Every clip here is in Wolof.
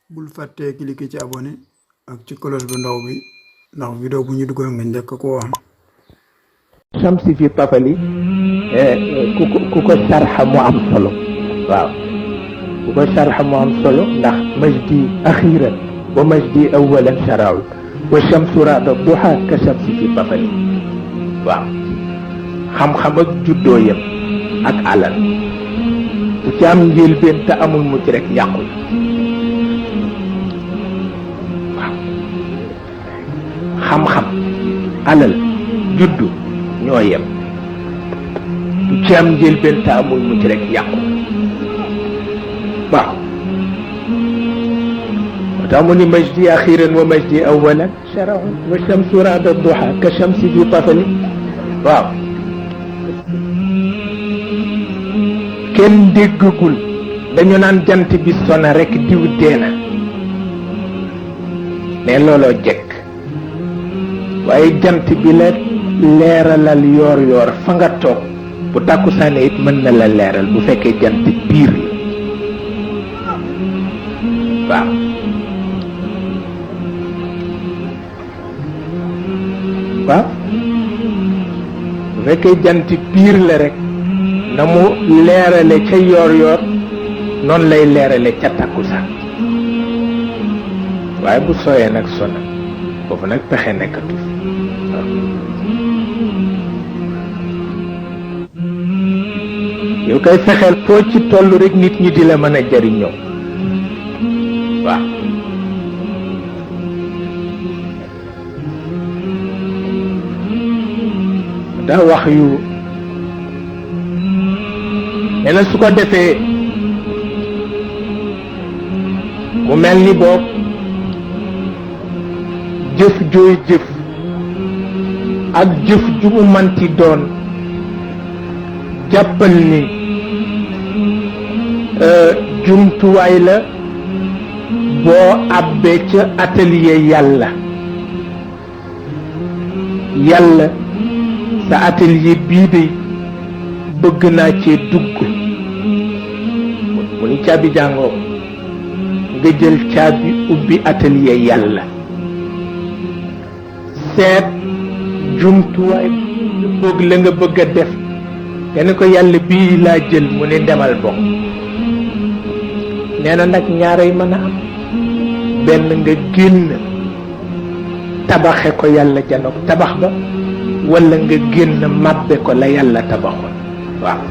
bul fàttee cliquer ci abonné ak ci cloche bu ndaw bi ndax vidéo bu ñu dugal nga njëkk ko am. Shamsi fi Papali ku ko sarxa mu am solo waaw ku ko sarxa mu am solo ndax majdi axiran wa majdi awalan sharaaw wa shamsu raada duha ka shamsi fi Papali waaw xam-xam ak juddoo yam ak alal bu ci am njëlbeen te amul mucc rek yàqul waaw xam-xam alal juddu ñoo yem bu ci am njëlbeen te amul mucc rek yàqu waaw moo tax mu ni majdi axiran wa majdi awalan sharaun wa shamsu raada duha ka shamsi fi Papali waaw kenn déggagul dañu naan jant bi sona rek diw deena ne looloo jekk waaye jant bi la leeralal yoor yoor fa nga toog bu tàkkusaane it mën na la leeral bu fekkee jant biir la waaw bu fekkee jant biir la rek na mu leerale ca yoor yoor noonu lay leerale ca tàkkusaan waaye bu sooyee nag sona foofu nag pexe nekkatu yow koy fexeel foo ci toll rek nit ñi di la mën a jariñoo waaw daa wax yu nee na su ko defee mu mel ni boog jëf jooy jëf ak jëf ju mu manti doon jàppal ni jumtuwaay la boo abbee ca atelier yàlla sa atelier bii de bëgg naa cee dugg mu ni caabi jàngoo nga jël caabi ubbi atelier yàlla seet jumtuwaay boog la nga bëgg a def kenn ko yàlla bii laa jël mu ne demal bokk nee na nag ñaaray mën a am benn nga génn tabaxe ko yàlla janoog tabax ba walla nga génn màbbe ko la yàlla tabaxoon waaw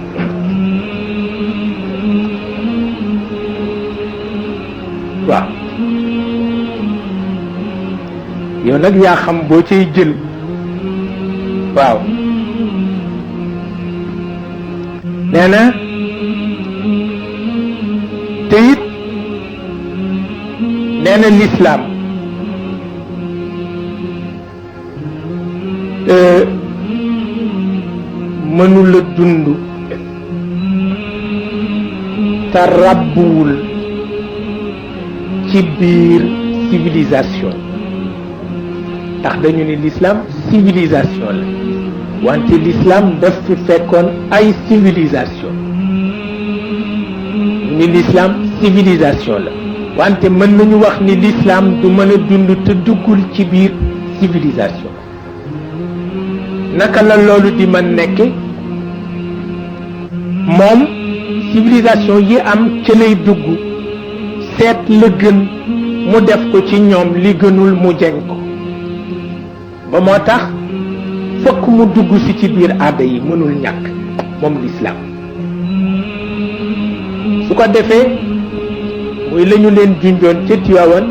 waaw yow nag yaa xam boo cay jël waaw nee na te it nee na lislaam mënula dund te ràbbuwul ci biir civilisation ndax dañu ni l'islam civilisation la wante l'islam daf fi fekkoon ay civilisation ni l'islam civilisation la wante mën nañu wax ni l'islam du mën a dund te duggul ci biir civilisation naka la loolu di mën nekke moom civilisation yi am ca lay dugg seet la gën mu def ko ci ñoom li gënul mu jeñ ko ba moo tax fokk mu dugg si ci biir aada yi mënul ñàkk moom l'islam su ko defee muy lañu leen junjoon ca Tiwaawan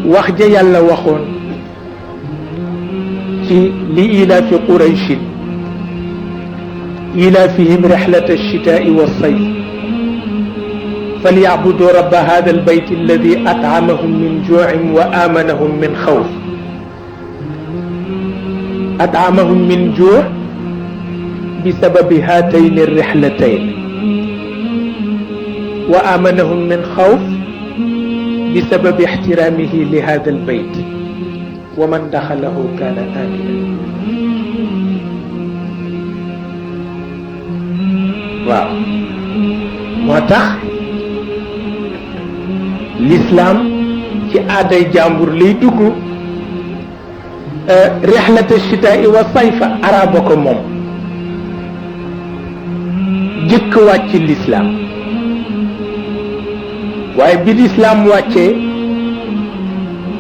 wax ja yàlla waxoon ci li ilaafi qurayshin ilaafihim rixlata alchitaai walsayf falyacbudu rabba hada albayt alladi atcamahum min juucin wa aamanahum min xawf atcamahum min juuc bisababi haatayni alrixlatayn wa aamanahum min xawf bisababi ixtiraamihi li hada albayt wa man daxalahu kaana aaminan waaw moo tax l'islam ci aaday jàmbur lay dugg. rihlata shitaa'i wa sayfa araba ko moom jëkk wàcc l'islam waaye bi l'islam wàccee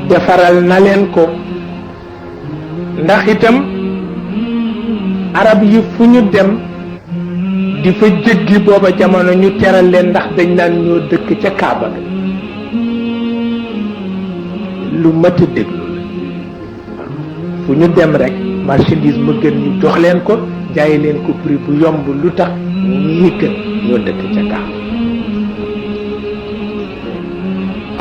defaral na leen ko ndax itam arab yi fu ñu dem di fa jéggi booba jamono ñu teral leen ndax dañ naan ñoo dëkk ca Kaaba ga lu mat a déglu fu ñu dem rek marchandise ma gën ñu jox leen ko jaay leen ko prix bu yomb lu tax ñii gën ñoo dëkk ca Kaaba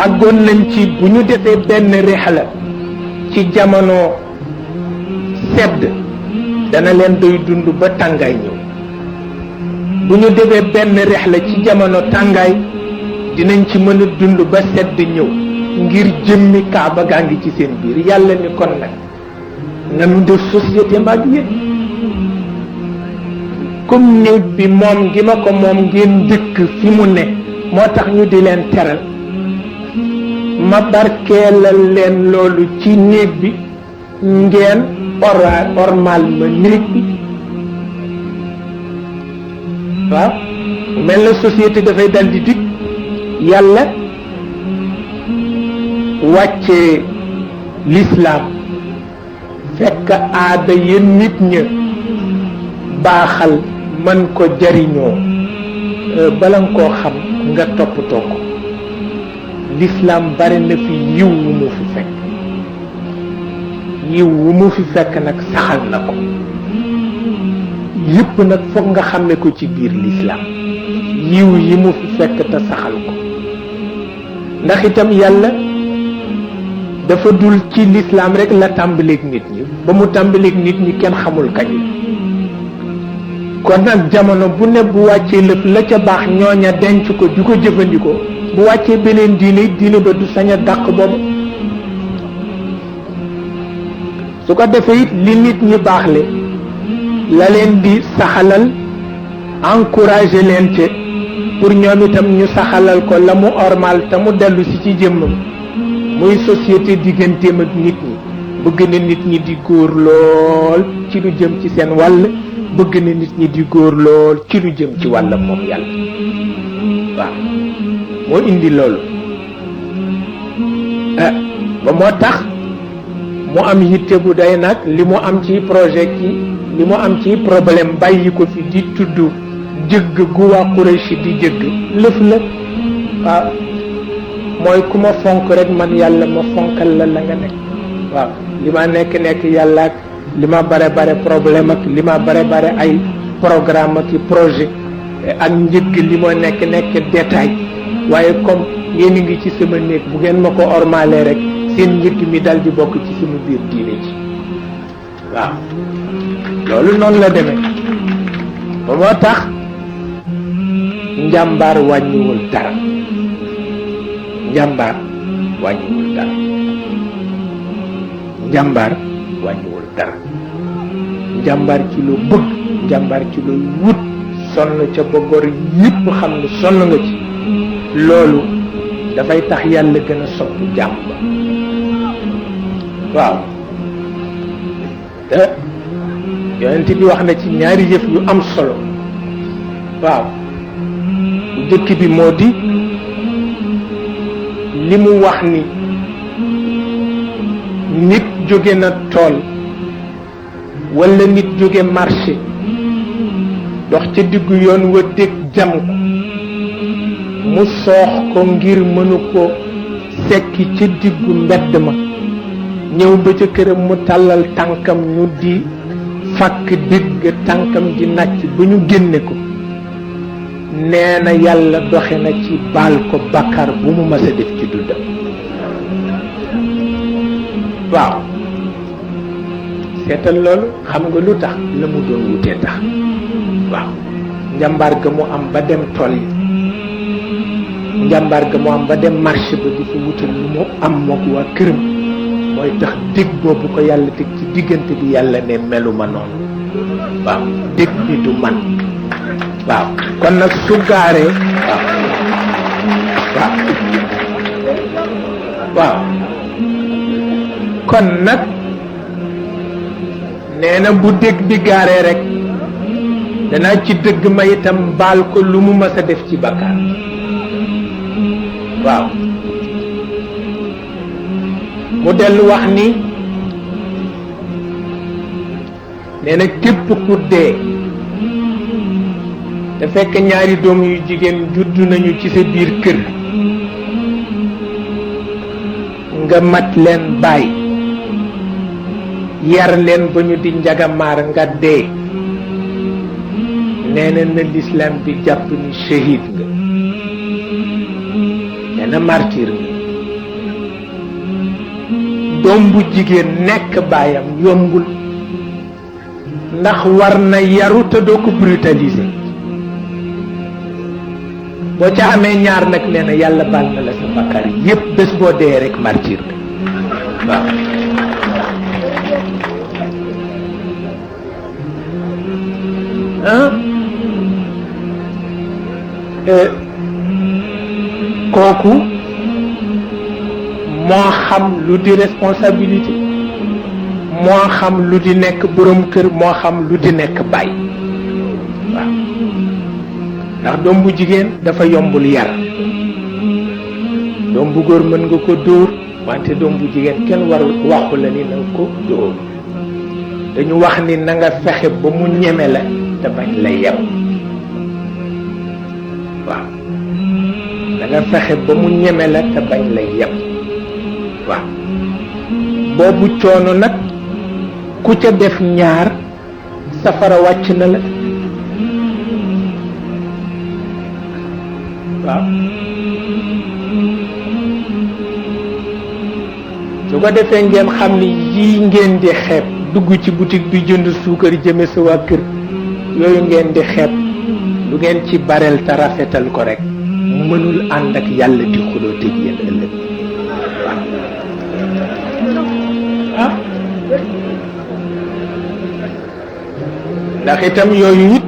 àggoon nañ ci bu ñu defee benn rihla ci jamono sedd dana leen doy dund ba tàngaay ñëw bu ñu defee benn rihla ci jamono tàngaay dinañ ci mën a dund ba sedd ñëw ngir jëmmi Kaaba gaa ngi ci seen biir yàlla ni kon nag nanu def société mbaag yéen comme néeg bi moom gi ma ko moom ngeen dëkk fi mu ne moo tax ñu di leen teral ma barkeelal leen loolu ci néeg bi ngeen ormal ma néeg bi waaw mel na société dafay dal di dikk yàlla wàccee l'islam fekk aada yéen nit ña baaxal mën ko jariñoo bala nga koo xam nga toppatoo ko l'islam bari na fi yiw wu mu fi fekk yiw wu mu fi fekk nag saxal na ko yépp nag foog nga xàmme ko ci biir l'islam yiw yi mu fi fekk te saxal ko ndax itam yàlla dafa dul ci l'islam rek la tàmbaleeg nit ñi ba mu tàmbaleeg nit ñi kenn xamul kañ kon nag jamono bu ne bu wàccee lëf la ca baax ñooña denc ko di ko jëfandikoo bu wàccee beneen diine ba du sañ a dàq boobu su ko defee it li nit ñi baaxle la leen di saxalal encouragé leen ci pour ñoom itam ñu saxalal ko la mu ormal te mu dellu si ci jëmmam muy société digganteem ak nit ñi bëgg na nit ñi di góor lool ci lu jëm ci seen wàll bëgg na nit ñi di góor lool ci lu jëm ci wàllam moom yàlla waaw moo indi loolu ba moo tax mu am yitte bu day nag li mu am ci projet ki li mu am ci problème bàyyi ko fi di tudd jëgg gu waa Quraysh di jëgg lëf la waaw mooy ku ma fonk rek man yàlla ma fonkal la la nga nekk waaw li ma nekk yàlla ak li ma bare problème ak li ma bare ay programme ak projet ak njëgg li ma nekk détail waaye comme yéen ngi ci sama néeg bu ngeen ma ko ormalee rek seen njëgg mi dal di bokk ci sama biir diine ji waaw loolu noonu la demee ba moo tax njàmbaar wàññiwul dara njàmbaar wàññiwul dara njàmbaar wàññiwul dara njàmbaar ci lu bëgg njàmbaar ci lu wut sonn ca ba gor yépp xam ne sonn nga ci loolu dafay tax yàlla gën a sopp jàmm ba waaw te yonent bi wax na ci ñaari yëf yu am solo waaw bu jëkk bi moo di li mu wax ni nit jóge na tool walla nit jóge marché dox ca diggu yoon wa dégg jam ko mu soox ko ngir mënu ko sekki ca diggu mbedd ma ñëw ba ca këram mu tàllal tànkam ñu di fàkk digg tànkam di nàcc ba ñu génne ko nee na yàlla doxe na ci baal ko bàkkaar bu mu mës a def ci dundam waaw seetal loolu xam nga lu tax la mu doon wutee tax waaw njàmbaar ga mu am ba dem tool yi njàmbaar ga mu am ba dem marché ba di fa wutal lu mu am mook waa këram mooy tax dég boobu ko yàlla teg ci diggante bi yàlla ne meluma noonu waaw dég bi du man waaw kon nag su gaaree waaw waaw kon nag nee na bu dégg bi gaaree rek danaa ci dëgg ma itam baal ko lu mu mës a def ci bakkaar waaw mu dellu wax ni nee na képp ku dee te fekk ñaari doom yu jigéen juddu nañu ci sa biir kër nga mat leen bàyyi yar leen ba ñu di njagamaar nga dee nee na l'islam bi jàpp ni shahid nga nee na martyr nga doom bu jigéen nekk baayam yombul ndax war na yaru te doo ko brutaliser boo ca amee ñaar nag nee na yàlla baal na la sa bakkaar yépp bés boo dee rek martyr nga waaw kooku moo xam lu di responsabilité moo xam lu di nekk borom kër moo xam lu di nekk baay waaw ndax doom bu jigéen dafa yombul yar doom bu góor mën nga ko dóor wante doom bu jigéen kenn warul waxu la ni na nga ko dóor dañu wax ni na nga fexe ba mu ñeme la te bañ la yem waaw da nga fexe ba mu ñeme la te bañ la yem waaw boobu coono nag ku ca def ñaar safara wàcc na la waaw su ko defee ngeen xam ni yii ngeen di xeeb dugg ci boutique bi jënd suukar jëme sa waa kër yooyu ngeen di xeeb lu ngeen ci bareel te rafetal ko rek mënul ànd ak yàlla di xuloo tëj yéen ëllëg waaw ndax itam yooyu it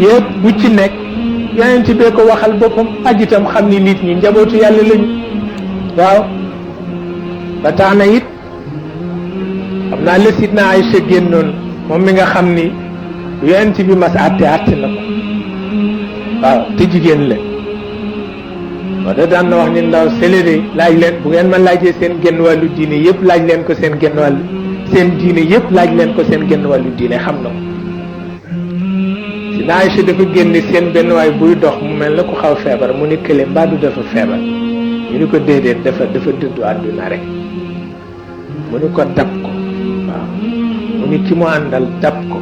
yëpp bu ci nekk yeneen ci bee ko waxal boppam aj itam xam ni nit ñi njabootu yàlla lañu waaw ba tax na it xam naa la Sidna Aïcha génnoon moom mi nga xam ni yeneen ci bi mas àtte na ko waaw te jigéen la moo da daan na wax ni ndaw sélédé laaj leen bu ngeen ma laajee seen genn wàllu diine yëpp laaj leen ko seen genn wàllu seen diine yëpp laaj leen ko seen genn wàllu diine xam na ko Sidna Aïcha dafa génne seen benn waay buy dox mu mel na ku xaw feebar mu ni kële mbaa du dafa feebar ñu ni ko déedéet dafa dëddu àdduna rek mu ni ko dab ko waaw mu ni ki mu àndal dab ko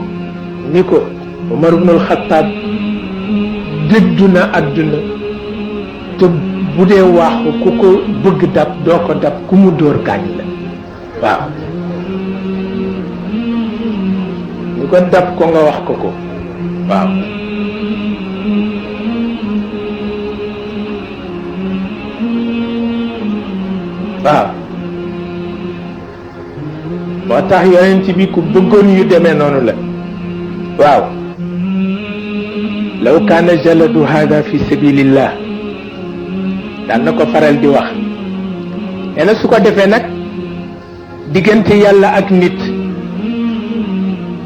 ni ko Umar ibnul Xattaab dëddu na àdduna te bu dee waaxu ku ko bëgg dab doo ko dab ku mu dóor gaañ la waaw ni ko dab ko nga wax ko ko waaw waaw moo tax yonent bi ku bëggoon yu demee noonu la waaw law kaana jaladu hada fi sabilillah daan na ko faral di wax nee na su ko defee nag diggante yàlla ak nit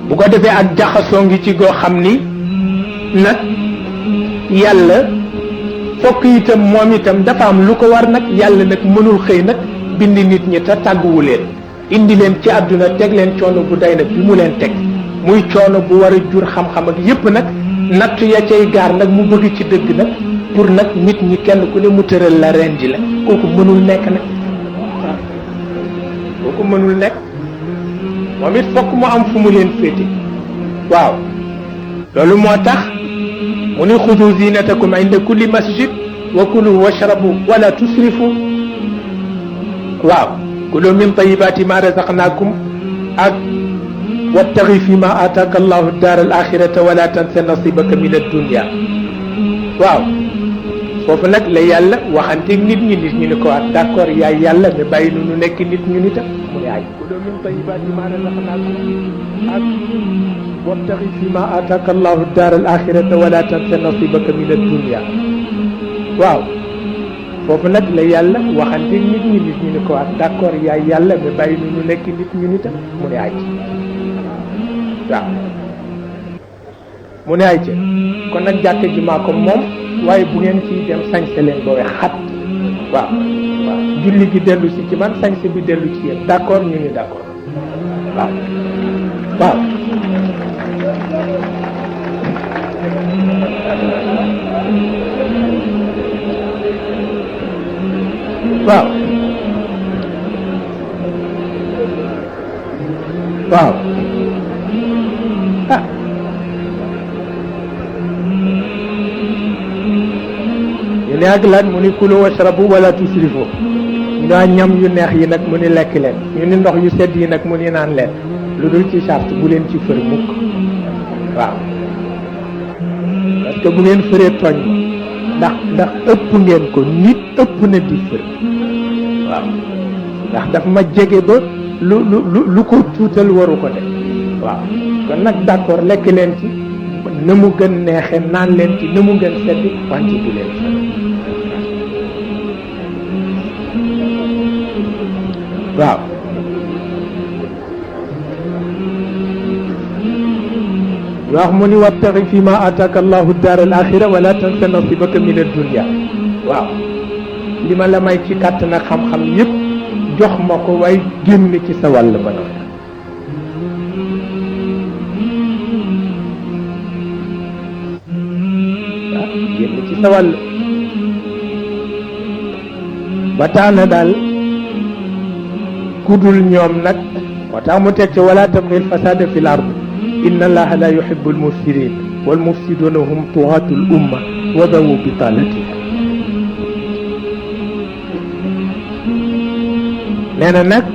bu ko defee ak jaxasoo ngi ci goo xam ni nag yàlla fokk itam moom itam dafa am lu ko war nag yàlla nag mënul xëy nag bind nit ñi te tàgguwu leen indi leen ci àdduna teg leen coono bu day nag bi mu leen teg muy coono bu war a jur xam-xam ak yépp nag nattu ya cay gaar nag mu bëgg ci dëgg nag pour nag nit ñi kenn ku ne mu tëral la ren ji la kooku mënul nekk nag waaw kooku mënul nekk moom it fokk mu am fu mu leen féete waaw loolu moo tax mu ni xudu zinatakum inda kulli masjid wa kulu washrabu wala tusrifu waaw kulu min tayibati ma razaqnakum ak wattaqi fi ma ataka allahu dar al axirata wala tansa nasibaka min addunia waaw foofu nag la yàlla waxanteeg nit ñi ni ko wax d'accord yaay yàlla mais bàyyi nu nu nekk nit ñu nitam mu ne ay kulu min tayyibaati maa razaqnaakum ak wabtaxi fi ma aataaka allahu daar al axirata wala tansa nasibaka min ad-dunya waaw foofu nag la yàlla waxanteeg nit ñi ni ko wax d'accord yaay yàlla mais bàyyi nu nu nekk nit ñu nitam mu ne ay waaw mu ne ay ca kon nag jàkk ji maa ko moom waaye bu ngeen ciy dem sañse leen ba we xat waaw waaw julli gi dellu si ci man sañse bi dellu ci yéen d'accord ñu ni d'accord waaw waaw waaw waaw ah ñu ne ak lan mu ni kulu washrabu wala tusrifu ñu daa ñam yu neex yi nag mu ni lekk leen ñu ni ndox yu sedd yi nag mu ni naan leen lu dul ci charte bu leen ci fër mukk waaw parce que bu ngeen fëree tooñ ndax ëpp ngeen ko nit ëpp na di fër waaw ndax daf ma jege ba lu ko tuutal waru ko def waaw kon nag d'accord lekk leen ci na mu gën neexe naan leen ci na mu gën sedd wànci bu leen fër waaw wax mu ni wabtaxi fi ma ataaka allahu daar al axira wala tansa nasibaka min ad-dunya waaw li ma la may ci kàttan ak xam-xam yépp jox ma ko waaye génn ci sa wàll ba noonu waaw génn ci sa wàll ba tax na daal kudul ñoom nag moo tax mu teg ci wala tabghi al-fasada fi l-ard inna allaha la yuhibbu al-mufsidin wal mufsiduna hum tughatu al-umma wa dawu bitalatiha nee na nag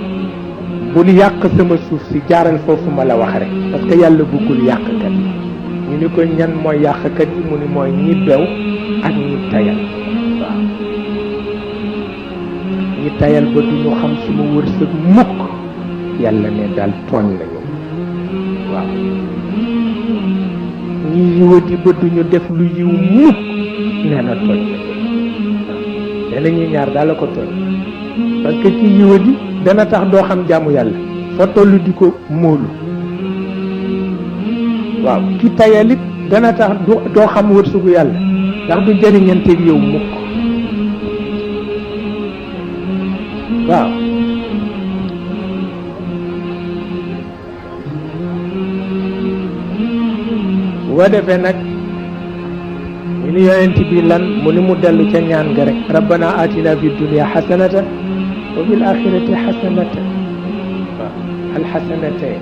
bul yàq sama suuf si jaaral foofu ma la wax rek parce que yàlla bëggul yàqkat yi ñu ni ko ñan mooy yàqkat yi mu ni mooy ñi bew ak ñi tayal waaw ñi tayal ba duñu xam suma wërsëg mukk yàlla ne daal tooñ nañu waaw ñi yiwati ba duñu def lu yiw mukk nee na tooñ nañu nee na ñi ñaar daal la ko tooñ parce que ci yiwati dana tax doo xam jaamu yàlla foo tollu di ko móolu waaw ci tayalit dana tax doo xam wërsëgu yàlla ndax du jëriñanteeg yow mukk waaw boo defee nag ñu ni yonent bi lan mu ni mu dellu ca ñaan nga rek rabbana atina fi dunya xasanatan wa fil axirati xasanatan waaw alxasanatayn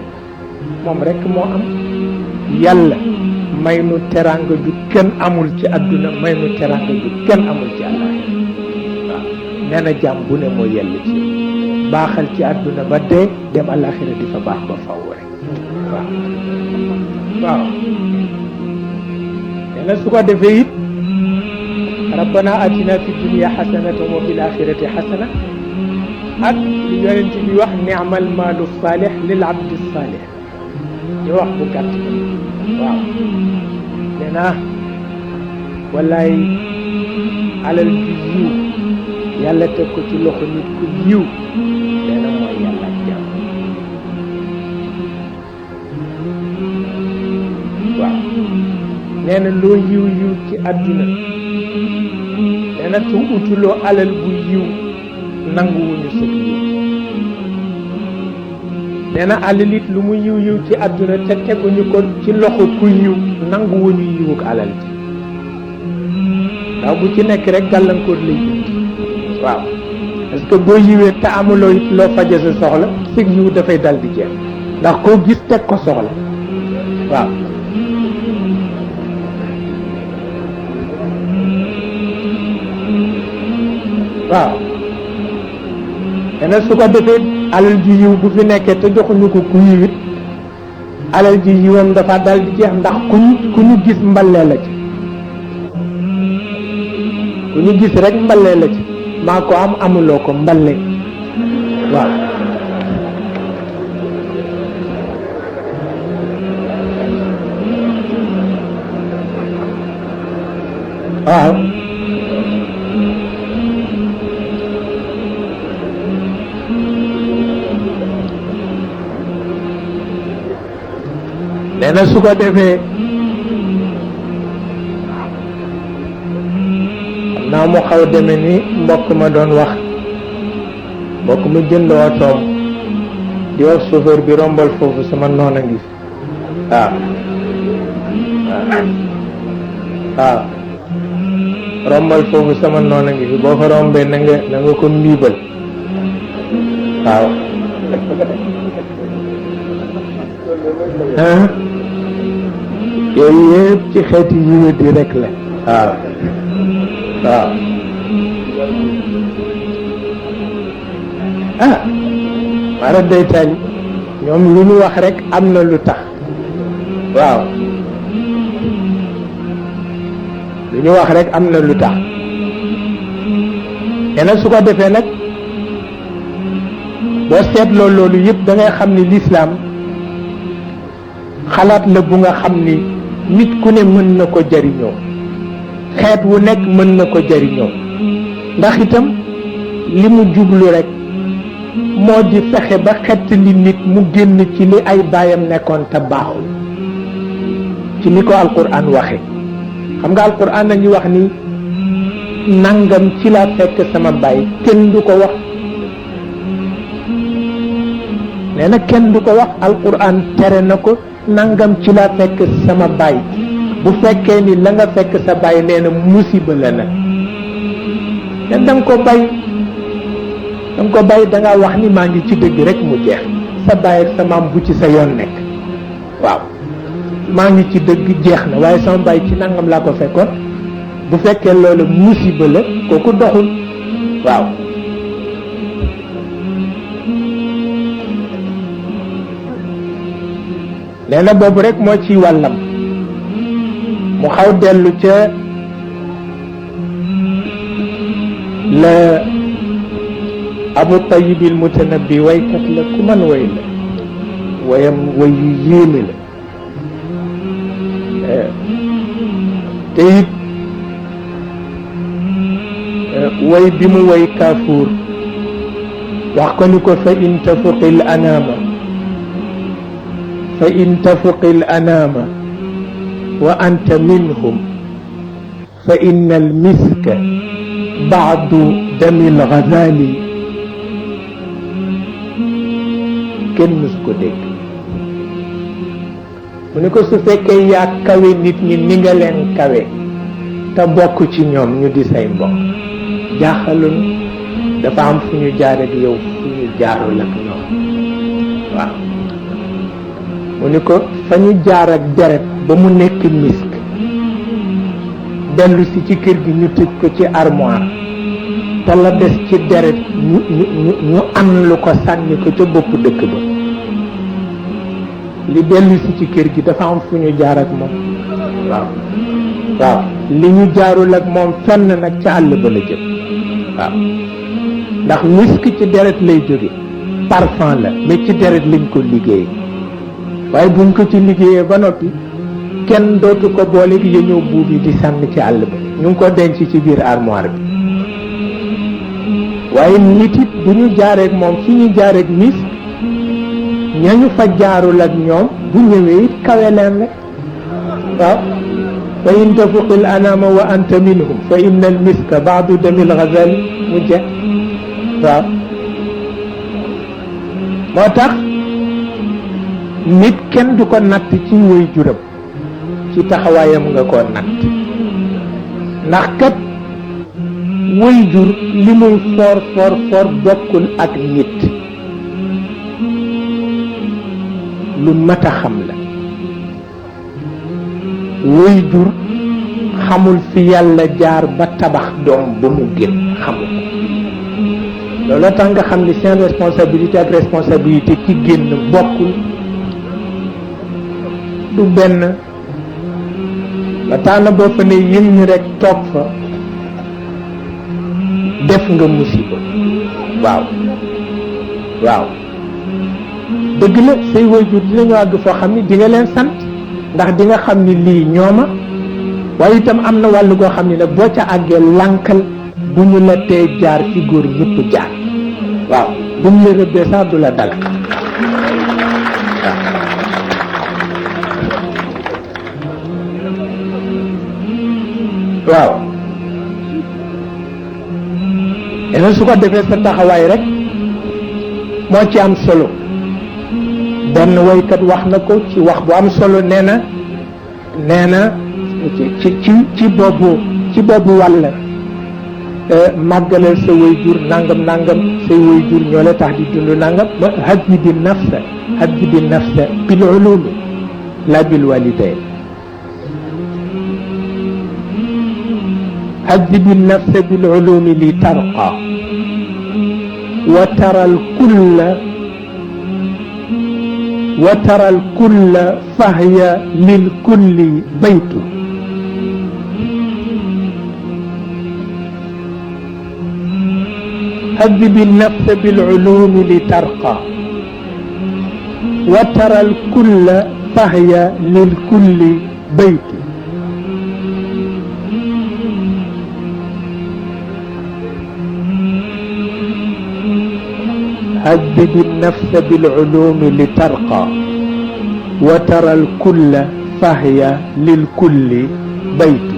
moom rek moo am yàlla may nu teranga ju kenn amul ci àdduna may nu teranga ju kenn amul ci àllaaxira waaw nee na jàmm bu ne moo yell ci baaxal ci àdduna ba dee dem àllaaxira di fa baax ba faw rek waaw waaw nee na su ko defee it rabbana atina fi dunya xasanatan wa fil axirati xasana ak li yonent bi wax ni'mal maalu saalix lil abdi saalix ñu wax bu gàtt waaw nee naa wallaay alal ju yiw yàlla teg ko ci loxo nit ku yiw nee na mooy yàlla ak jàmm waaw nee na loo yiw yiw ci àdduna nee na su utuloo alal bu yiw nanguwuñu sëg yiw nee na alal it lu mu yiw yiw ci àdduna te teguñu ko ci loxo ku yiw nanguwuñu yiwuk alal ji ndax bu ci nekk rek gàllankoor lay indi waaw parce que boo yiwee te amuloo it loo faje sa soxla sëg yiw dafay dal di jeex ndax koo gis teg ko soxla waaw waaw dana su ko defee alal ji yiw bu fi nekkee te joxuñu ko ku yiwit alal ji yiwam dafa dal di jeex ndax ku ñu gis mbalee la ci bu ñu gis rek mbale la ci maa ko am amuloo ko mbale waaw waaw nee na su ko defee naa mu xaw deme ni mbokk ma doon wax mbokk mu jënd otoom di wax chauffeur bi rombal foofu sama noon a ngi waaw waaw rombal foofu sama noon a ngi fi boo ko rombee na nga ko mbiibal waaw yooyu yëpp ci xeeti yiwe di rek la waaw waaw mara day tali ñoom lu ñu wax rek am na lu tax waaw lu ñu wax rek am na lu tax nee su ko defee nag boo seetloo loolu yëpp da ngay xam ni lislaam xalaat la bu nga xam ni nit ku ne mën na ko jariñoo xeet wu nekk mën na ko jariñoo ndax itam li mu jublu rek moo di fexe ba xett li nit mu génn ci li ay baayam nekkoon te baaxul ci ni ko alquran waxe xam nga alquran a ngi wax ni nangam ci laa fekk sama baay kenn du ko wax nee na kenn du ko wax alquran tere na ko nangam ci laa fekk sama baay bu fekkee ni la nga fekk sa baay nee na musiba la nag te danga ko bàyyi danga wax ni maa ngi ci dëgg rek mu jeex sa baay ak sa maam bu ci sa yoon nekk waaw maa ngi ci dëgg jeex na waaye sama baay ci nangam laa ko fekkoon bu fekkee loolu musiba la kooku doxul waaw nee na boobu rek moo ci wàllam mu xaw dellu ca la Abu Tayyib al Mutanabbi waykat la ku man way la wayam way yu yéeme la te it way bi mu way Kaafuur wax ko ni ko fa in tafuqil anaama fa in tafuqil anaama wa anta minhum fa inna al miska baadu dami al ghazali kenn mus ko dégg mu ni ko su fekkee yaa kawe nit ñi ni nga leen kawe te bokk ci ñoom ñu di say mbokk jaaxalun dafa am fu ñu jaar ak yow fu ñu jaarul ak ñoom waaw mu ni ko fa ñu jaar ak deret ba mu nekk misk dellu si ci kër gi ñu tëj ko ci armoire te la des ci deret ñu am lu ko sànni ko ca bopp dëkk ba li dellu si ci kër gi dafa am fu ñu jaar ak moom waaw waaw li ñu jaarul ak moom fenn nag ca àll ba la jëm waaw ndax misk ci deret lay jóge parfum la mais ci deret lañ ko liggéey waaye buñ ko ci liggéeyee ba noppi kenn dootu ko boole gi ñëw buub yi di sànni ci àll ba ñu ngi ko denc ci biir armoire bi waaye nit it bu ñu jaareek moom fi ñu jaareek misk ñañu fa jaarul ak ñoom bu ñëwee it kawe leen rek waaw fa in tafuqil anama wa anta minhum fa inna al miska baadu damil ghazali mu jeex waaw moo tax nit kenn du ko natt ci woy juram ci taxawaayam nga ko natt ndax kat woy jur li muy for for for bokkul ak nit lu mat a xam la woy jur xamul fi yàlla jaar ba tabax doom ba mu génn xamul ko loolu tax nga xam ni seen responsabilité ak responsabilité ci génn bokkul du benn ba tax na boo fa ne yëng rek toog fa def nga musiba. waaw waaw dëgg la say waajur dinañu àgg foo xam ni di nga leen sant ndax di nga xam ni lii ñooma, waaye itam am na wàllu goo xam ni nag boo ca àggee lànkal bu ñu la tee jaar fi góor ñëpp jaar. waaw bu ñu la rëbbee sax du la dal. waaw yeneen su ko defee sa taxawaay rek moo ci am solo. benn waykat wax na ko ci wax bu am solo, nee na ci boobu wàll màggalal sa waajur nangam nangam, say waajur ñoo la tax di dund nangam. ba haddibi nafsa bil ulumi la bil walidayn. haddibi nafsa bil ulumi li tarqa wa tara al kulla fahya lil kulli baytu. هذب النفس بالعلوم لترقى وترى الكل فهي للكل بيت. هذب النفس بالعلوم لترقى وترى الكل فهي للكل بيت.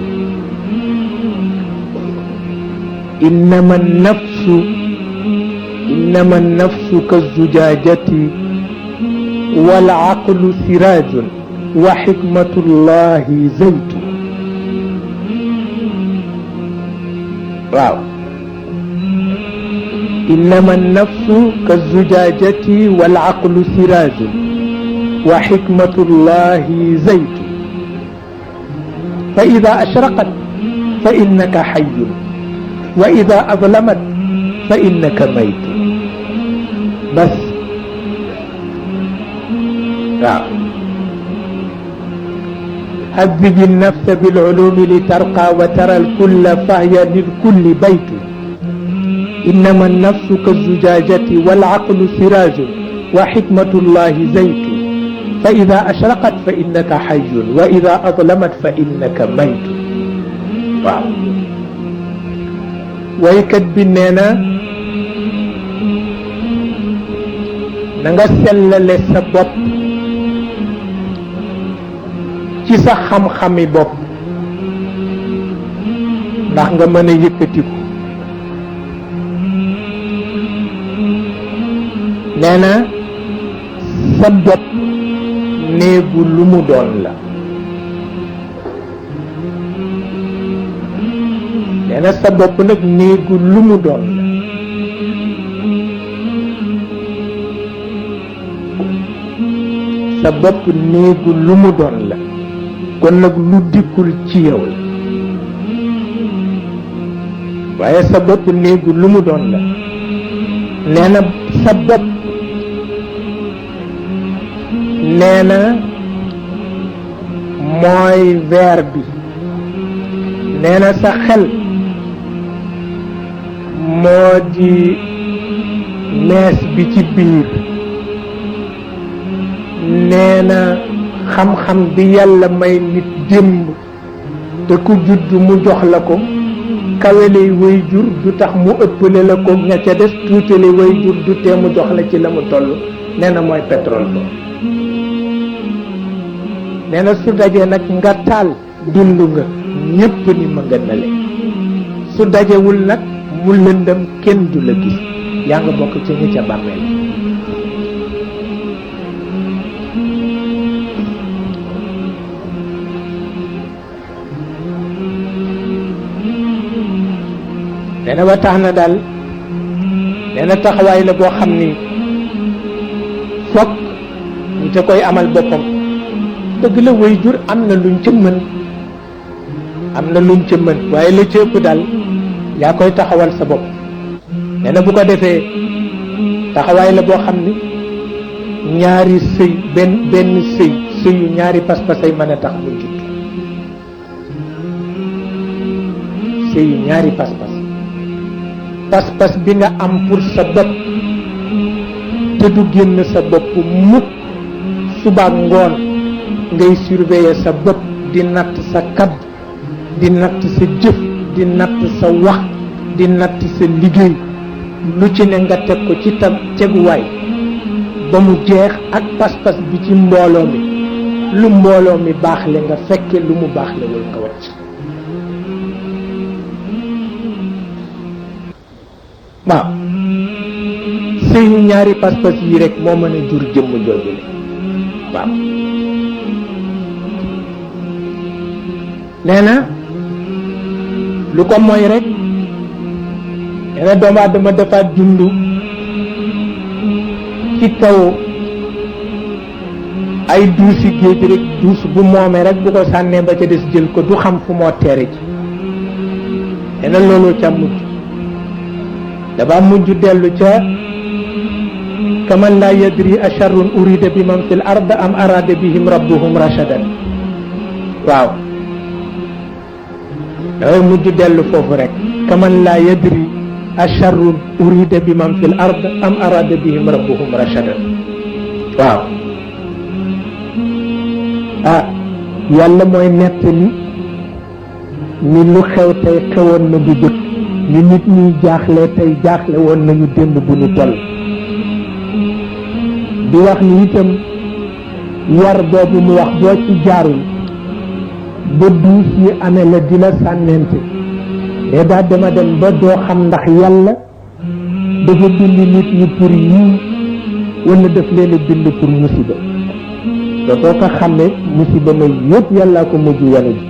إنما النفس كالزجاجة والعقل سراج وحكمة الله زيت. واو. إنما النفس كالزجاجة والعقل سراج وحكمة الله زيت. فإذا أشرقت فإنك حي وإذا أظلمت فإنك ميت. بس هذب النفس بالعلوم لترقى وترى الكل فهي للكل بيت. إنما النفس كالزجاجة والعقل سراج وحكمة الله زيت. فإذا أشرقت فإنك حي وإذا أظلمت فإنك ميت. واو. waykat bi nee na nga sellale sa bopp ci sa xam-xami bopp ndax nga mën a yëkkatiku. nee na sa bopp néegu lu mu doon la. nee na sa bopp nag néegu lu mu doon la. sa bopp néegu lu mu doon la kon nag lu dikkul ci yow la. waaye sa bopp néegu lu mu doon la. nee na sa bopp nee na mooy verre bi. nee na sa xel moo di mees bi ci biir. nee na xam-xam bi yàlla may nit démb te ku judd mu jox la ko kaweley way jur du tax mu ëppale la ko ña ca des tuutale way jur du tee mu jox la ci la mu toll. nee na mooy pétrole ba. nee na su dajee nag nga taal dund nga ñépp ni ma nga nale. su dajewul nag mu lëndëm kenn du la gis yaa nga bokk ci ñi ca bàmmeel. nee na ba tax na daal nee na taxawaay la boo xam ni fokk ñi te koy amal boppam. dëgg la way jur am na luñ ca mën waaye la ci ëpp daal yaa koy taxawal sa bopp. nee na bu ko defee taxawaay la boo xam ni ñaari sëy benn sëyu ñaari pas-pasay mën a tax mu judd. sëyu ñaari pas-pas pas-pas bi nga am pour sa bopp te du génn sa bopp mukk suba ngoon ngay surveiller sa bopp di natt sa kaddu di natt sa jëf di natt sa wax di natt sa liggéey lu ci ne nga teg ko ci teguwaay ba mu jeex ak pas-pas bi ci mbooloo mi lu mbooloo mi baax le nga fekke lu mu baax le wal nga wacc waaw sëyu ñaari pas-pas yi rek moo mën a jur jëmm jooju le waaw nee na lu ko mooy rek nee na doomu aadama dafa dund ci kaw ay duusi géej rek duus bu moomee rek bu ko sànnee ba ca des jël ko du xam fu moo teere ji nee na loolu ca mujj dafa mujj dellu ca kaman laa yadri asharrun urida bi man fil ard am arada bihim rabbuhum rashadan waaw dafay mujj dellu foofu rek kaman laa yadri asharrun urida bi man fil ard am arada bihim rabbuhum rashadan waaw ah yàlla mooy nettali ni lu xew tey xewoon na bu jëkk ni nit ñuy jaaxle tey jaaxle woon nañu démb bu ñu toll di wax ni itam yar boobu mu wax boo ci jaarul ba duus yi amee la di la sànnente mais daa dema dem ba doo xam ndax yàlla dafa bind nit ñi pour yiw wala daf leen a bind pour musiba dootoo ko xam ne musiba may yëpp yàllaa ko mujj yanu ji